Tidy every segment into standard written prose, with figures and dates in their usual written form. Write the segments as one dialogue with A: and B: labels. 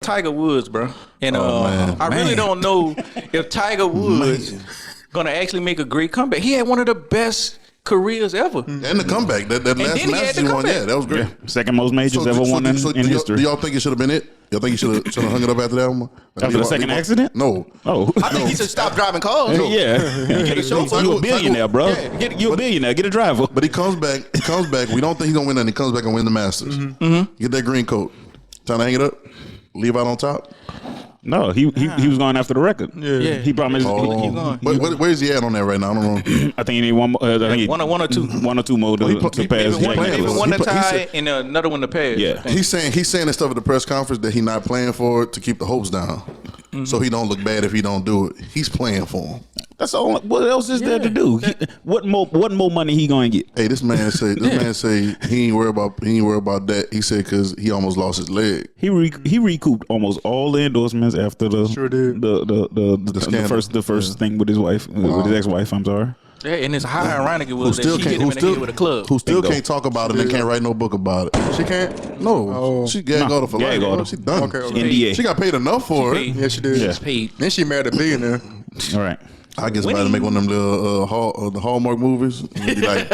A: Tiger Woods, bro. And I really don't know if Tiger Woods gonna actually make a great comeback. He had one of the best careers ever.
B: And the comeback, that last match he won, that was great.
C: Yeah. Second most majors ever won in history.
B: Do y'all think it should have been it? Y'all think he should have hung it up after that one?
C: After the second accident?
B: No.
C: Oh.
A: I think he should stop driving cars.
C: Yeah. You a billionaire, bro. You a billionaire. Get a driver.
B: But he comes back. We don't think he's going to win that. He comes back and win the Masters. Get that green coat. Trying to hang it up. Leave out on top.
C: No, he was going after the record.
A: Yeah.
C: He promised.
B: Where's he at on that right now? I don't know.
C: I think he need one more. I think
A: one or two.
C: One or two more to pass.
A: Maybe one to tie and another one to pass.
C: Yeah.
B: He's saying that stuff at the press conference that he's not playing for it to keep the hopes down. So he don't look bad if he don't do it. He's playing for him.
C: That's all. What else is there to do? What more money he gonna get?
B: Hey, this man say he ain't worried about that. He said because he almost lost his leg.
C: He recouped almost all the endorsements after the first thing with his wife, with his ex-wife. I'm sorry.
A: Yeah, and it's how ironic it was that she hit him in the head with a club.
B: Who still can't talk about it and can't write no book about it.
D: She can't?
B: No. She gag order for life. She done.
D: Okay.
C: NDA.
B: She got paid enough for it.
D: Yeah, she did.
A: She's paid.
D: Then she married a billionaire.
C: All right.
B: I guess about to make one of them little the Hallmark movies. And be like,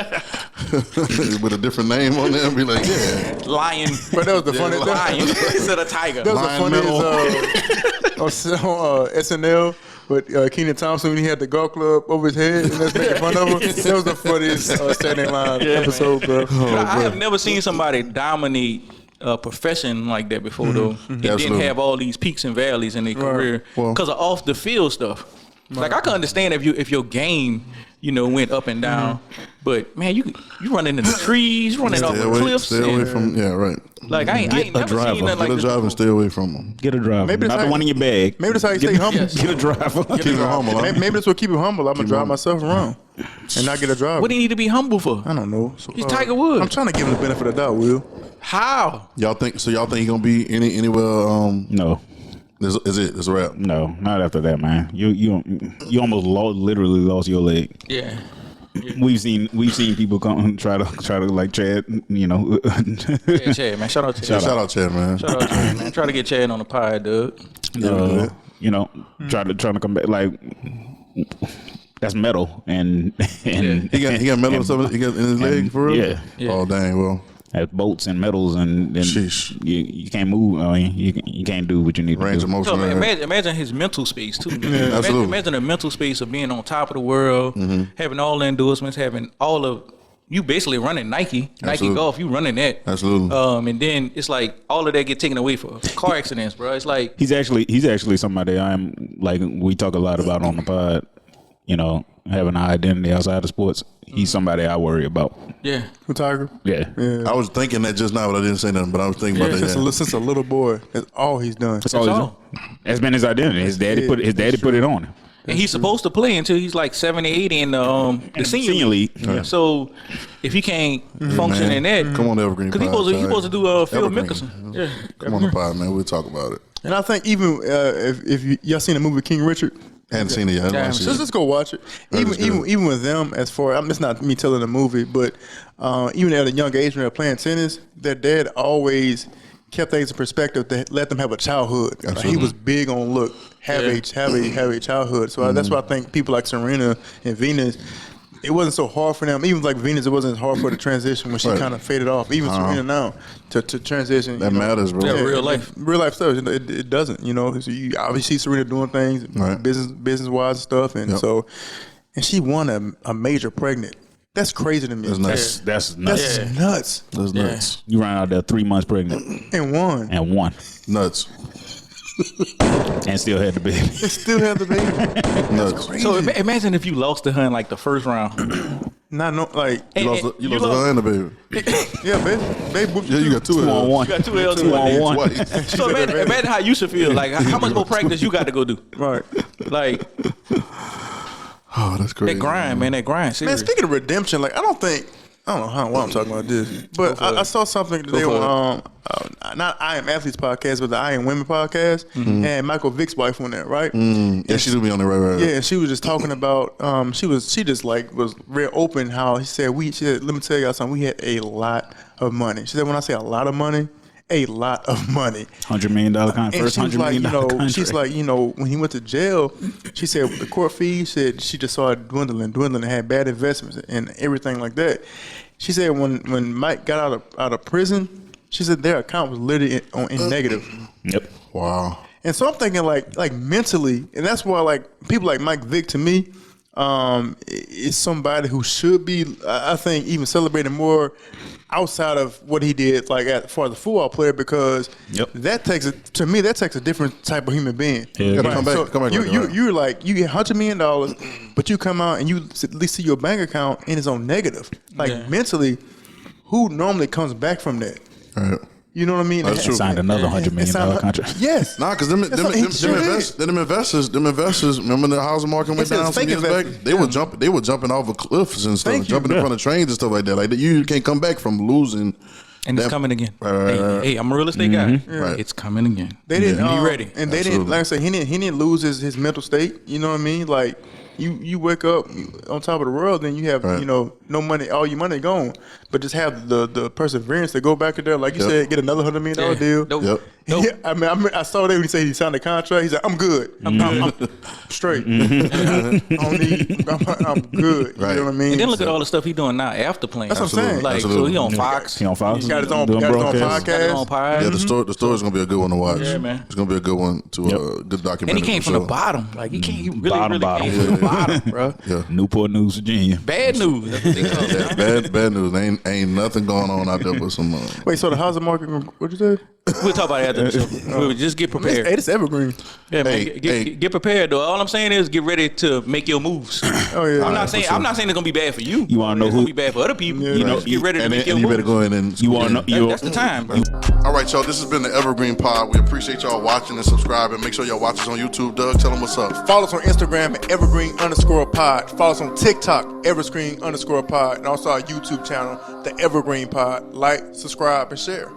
B: with a differerent name on there and be like,
A: Lion.
D: But that was the funny
A: Lion instead of tiger.
D: That was the funniest on SNL with Kenan Thompson when he had the golf club over his head and that's making fun of him. That was the funniest Saturday Night Live episode, bro.
A: I have never seen somebody dominate a profession like that before, though. And didn't have all these peaks and valleys in their career because of off the field stuff. Like I can understand if your game, went up and down, but man, you running in the trees, running off the cliffs.
B: Stay away from right.
A: Like I ain't never seen nothing like
B: this. Get a driver and stay away from them.
C: Get a driver. Maybe not the one in your bag.
D: Maybe that's how you stay humble.
C: Get a driver.
B: Keep him humble.
D: Maybe that's what keep him humble. I'm gonna drive myself around and not get a driver.
A: What do you need to be humble for?
D: I don't know.
A: He's Tiger Woods.
D: I'm trying to give him the benefit of the doubt, Will.
A: How?
B: Y'all think he's gonna be anywhere?
C: No.
B: Is it? It's a wrap.
C: No, not after that, man. You almost literally lost your leg.
A: Yeah.
C: We've seen people come try to like Chad,
A: Yeah, Chad, man. Shout out to Chad.
B: Shout out Chad, man.
A: Shout out Chad, man. Try to get Chad on the pod, Doug.
C: Trying to come back like that's metal and
B: he got metal or something. He got in his leg for real.
C: Yeah.
B: Oh dang. Well.
C: Have bolts and metals and you can't move. I mean, you can't do what you need
B: range
C: to do.
B: Range of motion.
A: So imagine his mental space too.
B: Absolutely.
A: Imagine the mental space of being on top of the world, having all the endorsements, having all of you basically running Nike Golf. You running that.
B: Absolutely.
A: And then it's like all of that get taken away for car accidents, bro. It's like
C: he's actually somebody I'm like we talk a lot about on the pod. Having an identity outside of sports. He's somebody I worry about.
A: Yeah.
D: Who, Tiger?
C: Yeah.
B: I was thinking that just now, but I didn't say nothing. But I was thinking about that.
D: Since a little boy, that's all he's done.
C: That's all. That's been his identity. His daddy put it on him.
A: And he's supposed to play until he's like 70, 80 in the senior league. Yeah. So if he can't function in that,
B: come on, Evergreen.
A: Because he's supposed to do Phil Mickelson.
B: Yeah. Come on the pod, man. We'll talk about it.
D: And I think even if y'all seen the movie King Richard.
B: I hadn't seen it yet.
D: Let's go watch it. Even with them, it's not me telling the movie, but even at a young age when they're playing tennis, their dad always kept things in perspective to let them have a childhood. Like he was big on have a childhood. So that's why I think people like Serena and Venus, it wasn't so hard for them. Even like Venus, it wasn't as hard for the transition when she kind of faded off. Even Serena now to transition.
B: That matters, bro.
A: Yeah, real life
D: stuff. It doesn't. So you obviously see Serena doing things, business wise stuff, and so, and she won a major pregnant. That's crazy to me.
B: That's nuts.
C: That's nuts.
D: That's nuts.
B: That's nuts.
C: You ran out there 3 months pregnant
D: and won.
B: Nuts.
C: And still had the baby.
B: Nuts.
D: Crazy.
A: So imagine if you lost to her in like the first round.
B: You lost to her and the baby.
D: Yeah, baby.
B: Yeah, you got 2 L's.
C: 2 on 1.
A: You got 2 L's,
C: 2 on 1.
A: So imagine how you should feel. Like how much more practice you got to go do.
D: Right.
A: Like.
B: Oh, that's crazy.
A: That grind, man. That grind. Serious.
D: Man, speaking of redemption, like I don't know why I'm talking about this, but I saw something today on not I Am Athletes podcast, but the I Am Women podcast, and Michael Vick's wife on there, right?
B: Yeah, she do be on there, right.
D: Yeah, and she was just talking about she just was very open how she said let me tell y'all something. We had a lot of money. She said when I say a lot of money, a lot of money.
C: $100 million contract.
D: And
C: First
D: she was
C: $100
D: like,
C: million contract.
D: she's like, when he went to jail, she said the court fees, said she just saw it dwindling, and had bad investments and everything like that. She said when Mike got out of prison, she said their account was literally in negative.
C: Yep.
B: Wow.
D: And so I'm thinking like mentally, and that's why like people like Mike Vick to me is somebody who should be, I think, even celebrated more outside of what he did, like for the football player, because that takes a different type of human being.
C: Yeah.
B: Gotta come back.
D: So
B: Come back.
D: you're like, you get $100 million, but you come out and you at least see your bank account and it's on negative. Like mentally, who normally comes back from that?
B: Right.
D: You know what I mean?
B: That's true.
C: Signed another $100 million contract.
D: Yes.
B: Nah, because them investors, remember the housing market went down some years back? They were jumping off of cliffs and stuff, jumping in front of trains and stuff like that. Like you can't come back from losing.
A: And it's coming again. Hey, I'm a real estate guy.
B: Right.
A: It's coming again.
D: They didn't
A: be ready.
D: And they didn't, like I said, he didn't lose his mental state. You know what I mean? Like you wake up on top of the world, then you have no money, all your money gone. But just have the perseverance to go back in there, like you said, get another $100 million deal.
A: Dope.
D: Yeah, I mean, I saw that when he said he signed a contract. He said, "I'm good. I'm straight. I'm good." You know what I mean?
A: And then look at all the stuff he's doing now after playing.
D: That's what I'm saying.
A: Like, so he on Fox.
C: He on Fox.
D: He got his own
C: Doing
D: podcast.
A: Got his own pod.
B: Yeah, the story's gonna be a good one to watch.
A: Yeah, man.
B: It's gonna be a good one to good documentary.
A: And he came from the bottom. Like he really came from the bottom, bro.
B: Yeah.
C: Newport News, Virginia.
A: Bad news. That's what they call it.
B: Bad news. Ain't nothing going on out there but some.
D: Wait, so the housing market? What'd you say?
A: We'll talk about it after the show. We'll just get prepared.
D: Hey, this Evergreen.
A: Yeah, man. Get prepared though. All I'm saying is get ready to make your moves.
D: Oh yeah.
A: I'm not saying it's gonna be bad for you.
C: You wanna know
A: it's
C: who?
A: gonna be bad for other people.
D: Yeah,
A: You know,
D: right.
A: get ready to make your
B: you
A: moves.
B: better go in and.
C: You want to know?
A: That's the time, bro.
B: All right, y'all. This has been the Evergreen Pod. We appreciate y'all watching and subscribing. Make sure y'all watch us on YouTube. Doug, tell them what's up.
D: Follow us on Instagram at evergreen_pod. Follow us on TikTok, evergreen_pod, and also our YouTube channel, the Evergreen Pod. Like, subscribe, and share.